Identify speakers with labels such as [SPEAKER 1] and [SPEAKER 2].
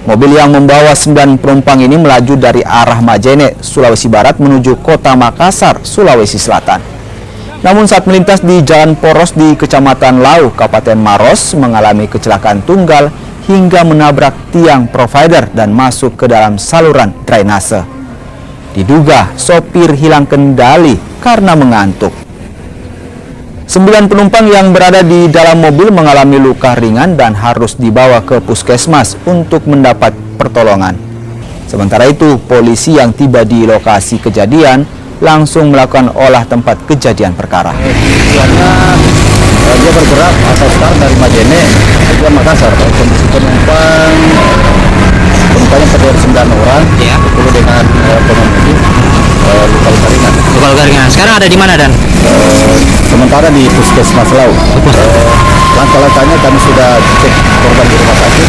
[SPEAKER 1] Mobil yang membawa 9 penumpang ini melaju dari arah Majene, Sulawesi Barat menuju kota Makassar, Sulawesi Selatan. Namun saat melintas di jalan poros di Kecamatan Lau, Kabupaten Maros, mengalami kecelakaan tunggal hingga menabrak tiang provider dan masuk ke dalam saluran drainase. Diduga sopir hilang kendali karena mengantuk. 9 penumpang yang berada di dalam mobil mengalami luka ringan dan harus dibawa ke puskesmas untuk mendapat pertolongan. Sementara itu, polisi yang tiba di lokasi kejadian langsung melakukan olah tempat kejadian perkara.
[SPEAKER 2] Dia bergerak asal start dari Majene ke Makassar. Kondisi penumpangnya terdiri 9 orang,
[SPEAKER 3] ya.
[SPEAKER 2] 10 dengan pengemudi, luka-luka ringan.
[SPEAKER 3] Luka-luka ringan. Sekarang ada di mana, Dan?
[SPEAKER 2] Sementara di Puskesmas Lau. Langkah-langkahnya kami sudah cek korban di rumah sakit.